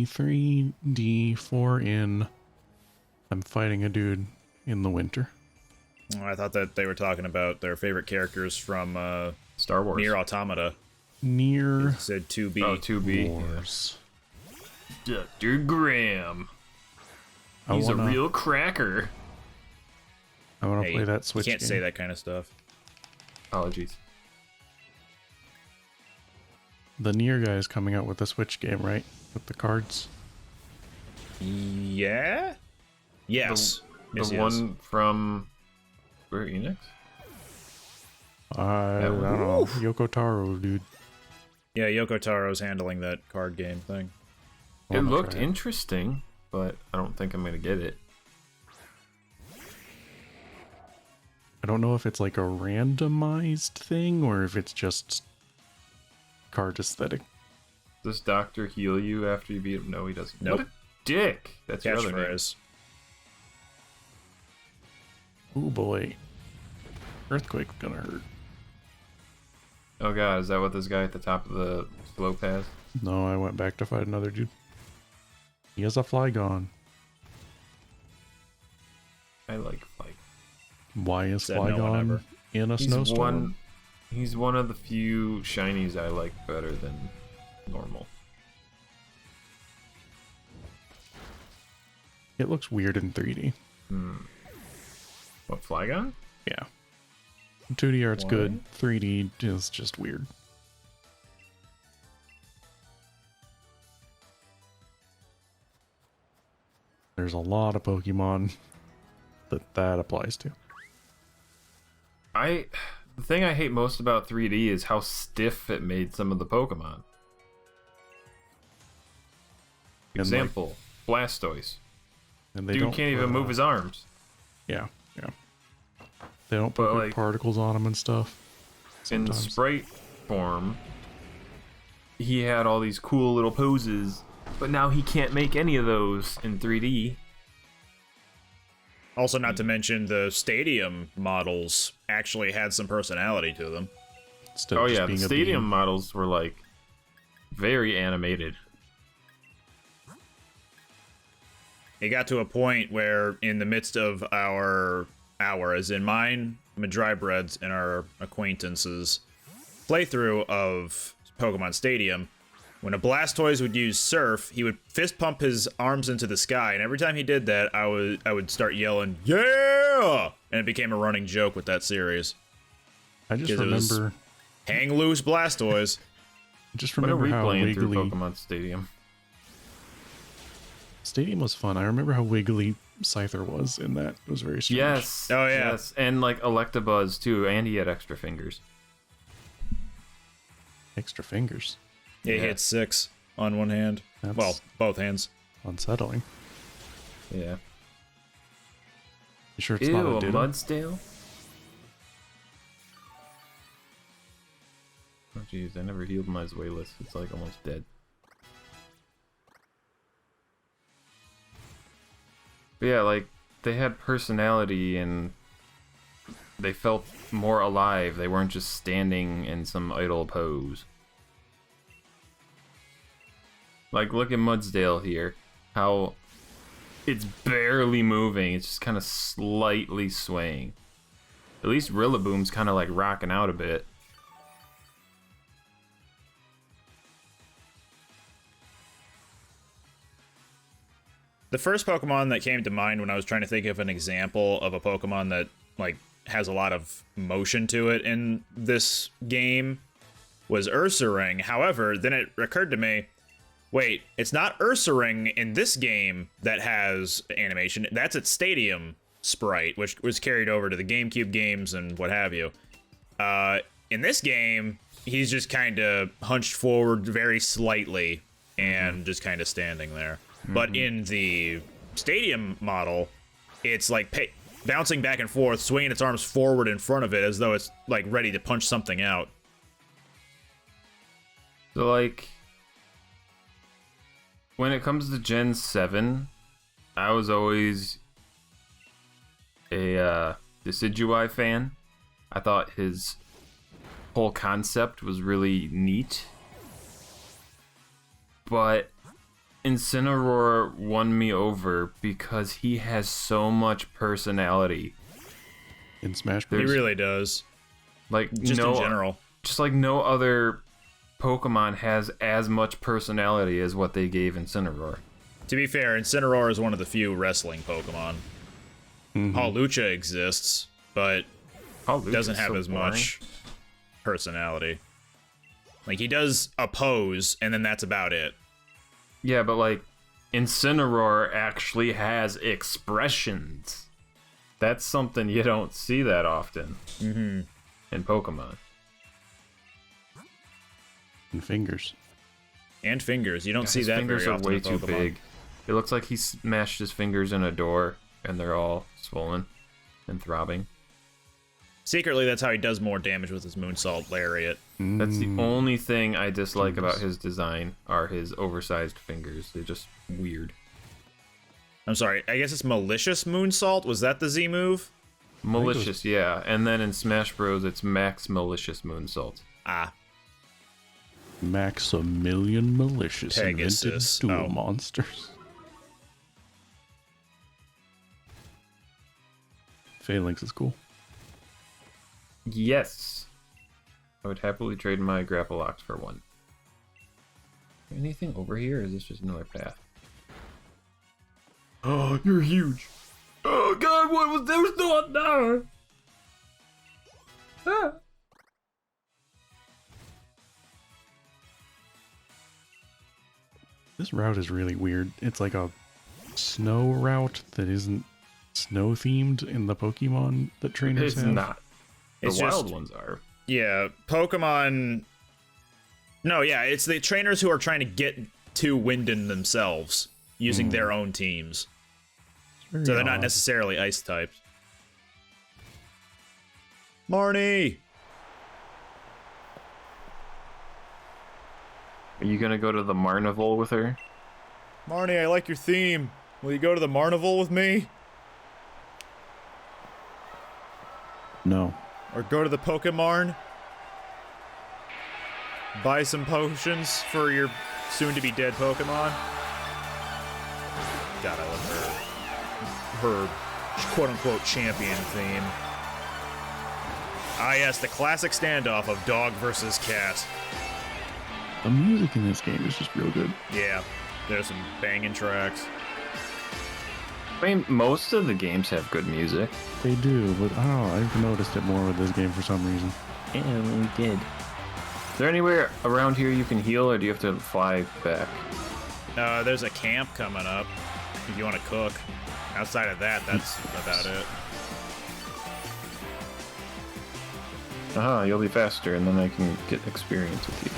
D3, D4 in. I'm fighting a dude in the winter. Oh, I thought that they were talking about their favorite characters from Star Wars. Nier Automata. Near It said 2B. Oh, 2B. Wars. Yeah. Dr. Graham. He's a real cracker. I want to Hey, play that Switch you can't game. say that kind of stuff. Apologies. The Nier guy is coming out with a Switch game, right? With the cards. Yeah? Yes. The Yes, one from Square Enix? I don't know. Yoko Taro, dude. Yeah, Yoko Taro's handling that card game thing. It Wanna looked try it. interesting, but I don't think I'm going to get it. I don't know if it's like a randomized thing or if it's just card aesthetic. Does Doctor heal you after you beat him? No, he doesn't. Nope. What a dick! That's your other name. Catchphrase. Oh boy. Earthquake's gonna hurt. Oh god, is that what this guy at the top of the slope has? No, I went back to fight another dude. He has a Flygon. I like Flygon. Why is Said no one ever. Flygon in a snowstorm? He's one of the few shinies I like better than normal. It looks weird in 3D. What, Flygon? Yeah. 2D art's Why? good. 3D is just weird. There's a lot of Pokemon that applies to. The thing I hate most about 3D is how stiff it made some of the Pokemon. And, Example, Blastoise. And they Dude don't can't even put, move his arms. Yeah. They don't But, put like, particles on them and stuff. In Sometimes. sprite form, he had all these cool little poses, but now he can't make any of those in 3D. Also, not to mention the stadium models actually had some personality to them. Instead of Oh just yeah, the being a stadium beam. models were like very animated. It got to a point where, in the midst of our as in mine, Madrybreads, and our acquaintances' playthrough of Pokemon Stadium, when a Blastoise would use Surf, he would fist pump his arms into the sky, and every time he did that, I would start yelling, "Yeah!" And it became a running joke with that series. I just 'Cause it was- remember. Hang loose, Blastoise. Just When are remember we how playing through Wiggly Pokemon Stadium? Stadium was fun. I remember how wiggly Scyther was in that. It was very strange. Yes. Oh, yeah. Yes, and like Electabuzz too, and he had extra fingers. Extra fingers. He Yeah. hit 6 on one hand. That's Well, both hands. unsettling. Yeah. You sure it's Ew, not a a Ditto? Mudsdale? Oh jeez, I never healed my Zweilous. It's like almost dead. But yeah, like, they had personality and they felt more alive. They weren't just standing in some idle pose. Like, look at Mudsdale here. How it's barely moving. It's just kind of slightly swaying. At least Rillaboom's kind of like rocking out a bit. The first Pokemon that came to mind when I was trying to think of an example of a Pokemon that, like, has a lot of motion to it in this game was Ursaring. However, then it occurred to me, wait, it's not Ursaring in this game that has animation. That's its Stadium sprite, which was carried over to the GameCube games and what have you. In this game, he's just kind of hunched forward very slightly and just kind of standing there. But in the Stadium model, it's like bouncing back and forth, swinging its arms forward in front of it as though it's like ready to punch something out. So, like, when it comes to Gen 7, I was always a Decidueye fan. I thought his whole concept was really neat. But Incineroar won me over because he has so much personality. In Smash He Bros. really does. Like Just in general. Just like no other Pokemon has as much personality as what they gave Incineroar. To be fair, Incineroar is one of the few wrestling Pokemon. Hawlucha exists, but doesn't have as much personality. Like, he does oppose, and then that's about it. Yeah, but like, Incineroar actually has expressions. That's something you don't see that often in Pokemon. And fingers. And fingers. You don't see His that fingers very are often way in too Pokemon. big. It looks like he smashed his fingers in a door, and they're all swollen and throbbing. Secretly, that's how he does more damage with his Moonsault Lariat. That's the only thing I dislike about his design are his oversized fingers. They're just weird. I'm sorry, I guess it's Malicious Moonsault? Was that the Z move? Malicious, yeah. And then in Smash Bros, it's Max Malicious Moonsault. Ah, Maximilian Malicious Pegasus. invented dual Oh. monsters. Phalanx is cool. Yes. I would happily trade my Grapplox for one. Anything over here, or is this just another path? Oh, you're huge. Oh god, what was there? Was no there? Ah. This route is really weird. It's like a snow route that isn't snow themed in the Pokemon that trainers It's have. not. The It's wild just- ones are. yeah, Pokemon... No, yeah, it's the trainers who are trying to get to Wyndon themselves, using their own teams. Very So they're not odd. necessarily ice-typed. Marnie! Are you gonna go to the Marnival with her? Marnie, I like your theme. Will you go to the Marnival with me? No. Or go to the Pokemarn? Buy some potions for your soon-to-be-dead Pokemon? God, I love her quote-unquote champion theme. Ah yes, the classic standoff of dog versus cat. The music in this game is just real good. Yeah, there's some banging tracks. I mean, most of the games have good music. They do, but I don't know, I've noticed it more with this game for some reason. Yeah, we did. Is there anywhere around here you can heal, or do you have to fly back? There's a camp coming up if you want to cook. Outside of that, that's about it. Aha, you'll be faster, and then I can get experience with you.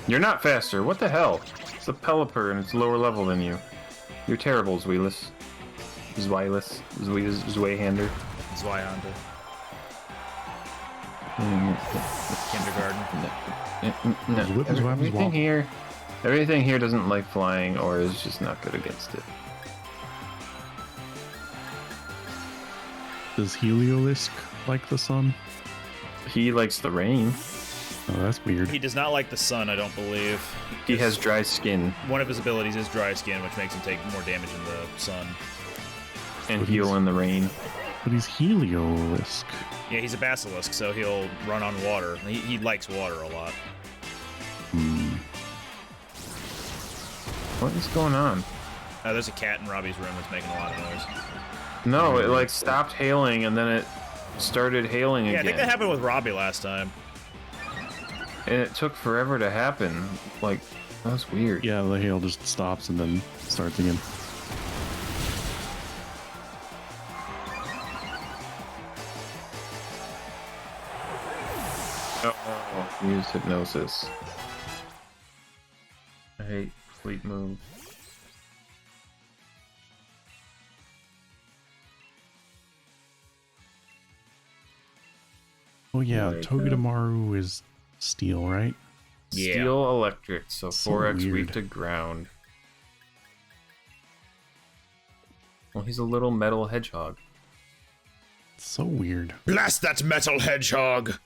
You're not faster. What the hell? It's a Pelipper, and it's lower level than you. You're terrible, Zweilous. Zwayhander. Zweihander. Mm, Kindergarten. No. Zwip, zwap, Everything zwap. everything here doesn't like flying, or is just not good against it. Does Heliolisk like the sun? He likes the rain. Oh, that's weird. He does not like the sun, I don't believe. He has dry skin One of his abilities is dry skin, which makes him take more damage in the sun. and But heal he's- in the rain. But he's Heliolisk. Yeah, he's a basilisk, so he'll run on water. He likes water a lot. What is going on? There's a cat in Robbie's room that's making a lot of noise. No, it like stopped hailing and then it started hailing Yeah, again. I think that happened with Robbie last time. And it took forever to happen. Like, that was weird. Yeah, the hail just stops and then starts again. Oh, use hypnosis. I hate fleet move. Oh yeah, Like, Togedemaru is steel, right? Yeah. Steel electric, so So 4x weird. weak to ground. Well, he's a little metal hedgehog. It's so weird. Blast that metal hedgehog!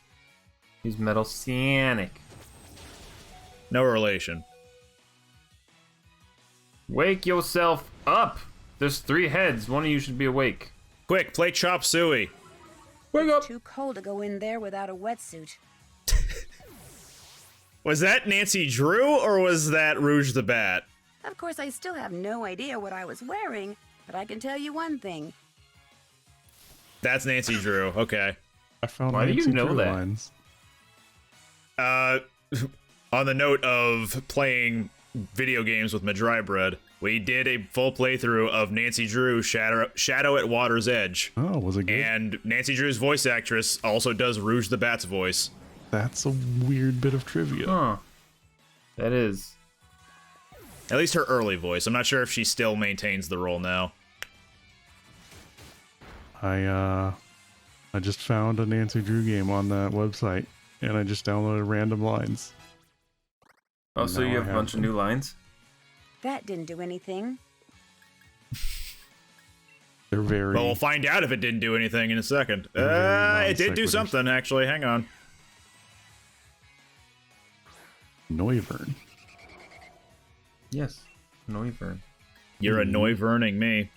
He's Metal Sonic. No relation. Wake yourself up! There's 3 heads. One of you should be awake. Quick, play Chop Suey. Wake up! Too cold to go in there without a wetsuit. Was that Nancy Drew or was that Rouge the Bat? Of course, I still have no idea what I was wearing, but I can tell you one thing. That's Nancy Drew. Okay. I found Why do you Nancy know Drew that? lines. On the note of playing video games with Madry Bread, we did a full playthrough of Nancy Drew Shadow at Water's Edge. Oh, was it good? And Nancy Drew's voice actress also does Rouge the Bat's voice. That's a weird bit of trivia. Huh. That is. At least her early voice. I'm not sure if she still maintains the role now. I just found a Nancy Drew game on that website, and I just downloaded random lines. Oh, so Now you I have a have bunch of them. new lines? That didn't do anything. They're very... But we'll find out if it didn't do anything in a second. Very It did do non-sequiturs. something, actually. Hang on. Noivern. Yes. Noivern. You're annoy-verning me.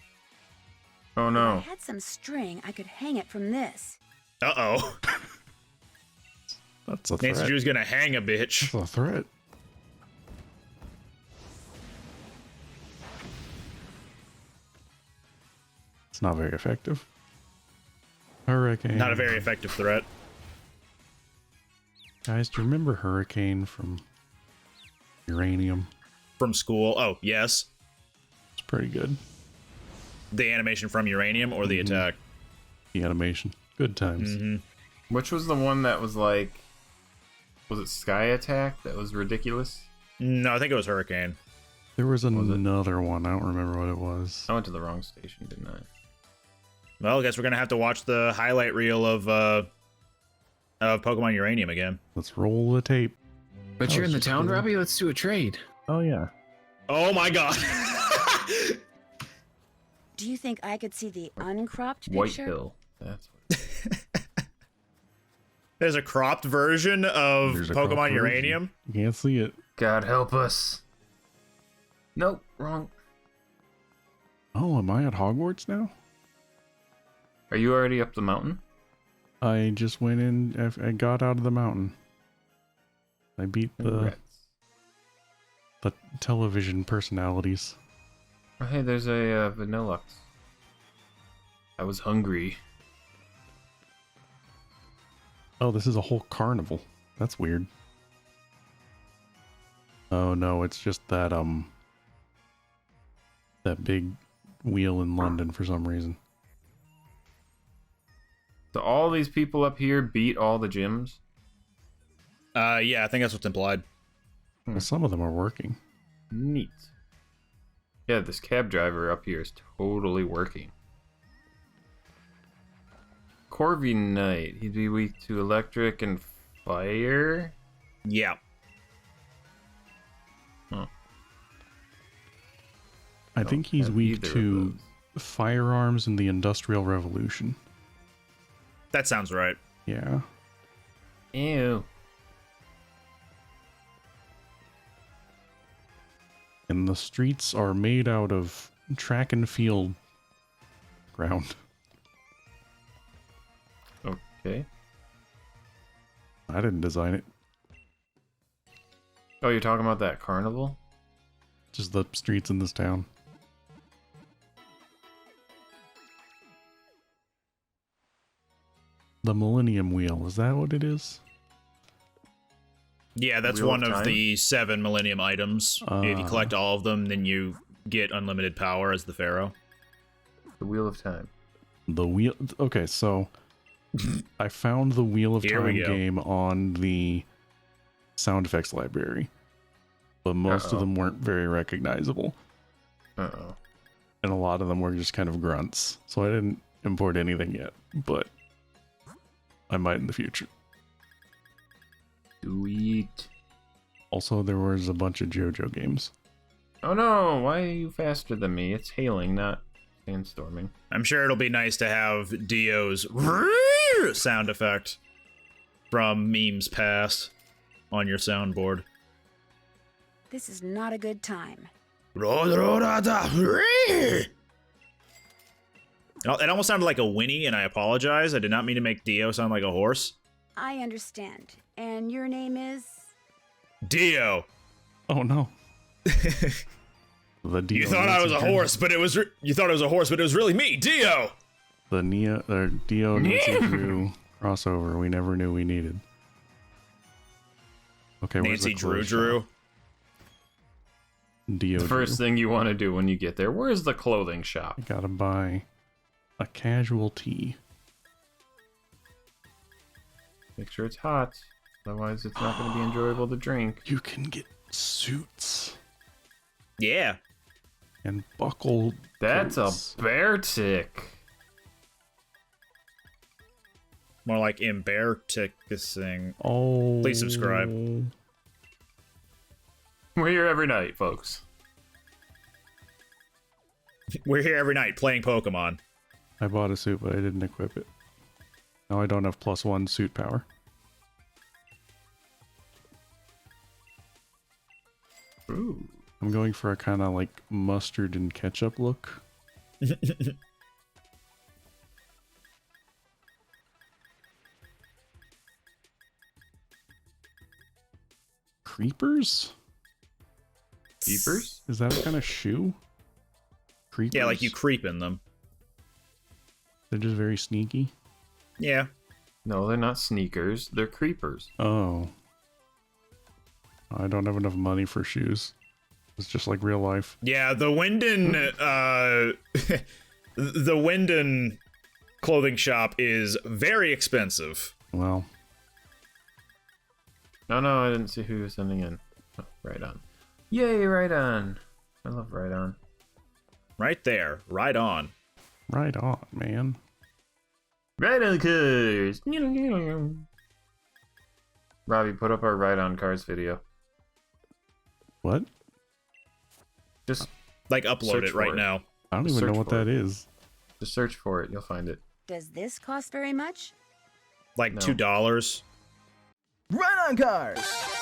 Oh If I no. had some string, I could hang it from this. Uh-oh. That's a threat. Nancy Drew's gonna hang a bitch. That's a threat. It's not very effective. Hurricane. Not a very effective threat. Guys, do you remember Hurricane from Uranium? From school. Oh, yes. It's pretty good. The animation from Uranium or the attack? The animation. Good times. Which was the one that was like... Was it Sky Attack? That was ridiculous? No, I think it was Hurricane. There was it? another one. I don't remember what it was. I went to the wrong station, didn't I? Well, I guess we're gonna have to watch the highlight reel of Pokemon Uranium again. Let's roll the tape. But Oh, you're in it's the just town, cool. Robbie? Let's do a trade. Oh, yeah. Oh my god! Do you think I could see the uncropped picture? White Hill. That's what... There's a cropped version of There's a cropped Pokemon version. Uranium. You can't see it. God help us. Nope, wrong. Oh, am I at Hogwarts now? Are you already up the mountain? I just went in. I got out of the mountain. I beat the television personalities. Oh, hey, there's a Vanillux. I was hungry. Oh, this is a whole carnival. That's weird. Oh no, it's just that that big wheel in London for some reason. So all these people up here beat all the gyms? Yeah, I think that's what's implied. Well, some of them are working. Neat. Yeah, this cab driver up here is totally working. Corby Knight. He'd be weak to electric and fire? Yeah. Huh. I think he's have weak either of to those. firearms in the Industrial Revolution. That sounds right. Yeah. Ew. And the streets are made out of track and field ground. Okay. I didn't design it. Oh, you're talking about that carnival? Just the streets in this town. The Millennium Wheel, is that what it is? Yeah, that's Wheel one of of Time? the 7 Millennium items. If you collect all of them, then you get unlimited power as the Pharaoh. The Wheel of Time. The wheel. Okay, so I found the Wheel of Here we Time go. game on the sound effects library, but most Uh-oh. of them weren't very recognizable, Uh-oh. and a lot of them were just kind of grunts. So I didn't import anything yet, but I might in the future. Sweet. Also, there was a bunch of JoJo games. Oh no, why are you faster than me? It's hailing, not sandstorming. I'm sure it'll be nice to have Dio's sound effect. from memes past on your soundboard. This is not a good time. It almost sounded like a whinny, and I apologize. I did not mean to make Dio sound like a horse. I understand. And your name is? Dio. Oh no. The Dio You thought I was a Nancy horse, but it was you thought it was a horse, but it was really me, Dio. The Dio Nancy Drew crossover we never knew we needed. Okay, where's Nancy the Drew clothes Drew. shop? Dio The first Drew. thing you want to do when you get there, where's the clothing shop? I gotta buy a casual tee. Make sure it's hot, otherwise it's not going to be enjoyable to drink. You can get suits Yeah. and buckle. That's coats. a bear tick. More like embarrassing. Oh. Please subscribe. We're here every night, folks. We're here every night playing Pokemon. I bought a suit, but I didn't equip it. Now I don't have +1 suit power. Ooh. I'm going for a kind of like mustard and ketchup look. Creepers? Beepers? Is that a kind of shoe? Creepers? Yeah, like you creep in them. They're just very sneaky. Yeah. No, they're not sneakers. They're creepers. Oh. I don't have enough money for shoes. It's just like real life. Yeah, the Wyndon, the Wyndon clothing shop is very expensive. Well, No, I didn't see who was sending in. Oh, Rhydon. Yay, Rhydon. I love Rhydon. Right there. Right on. right on, man. Rhydon cars. Robbie, put up our Rhydon cars video. What? Just Like, upload Search it right for it. now. I don't even Search know what for that it. is. search for it. You'll find it. Does this cost very much? Like No. $2. Rhydon cars!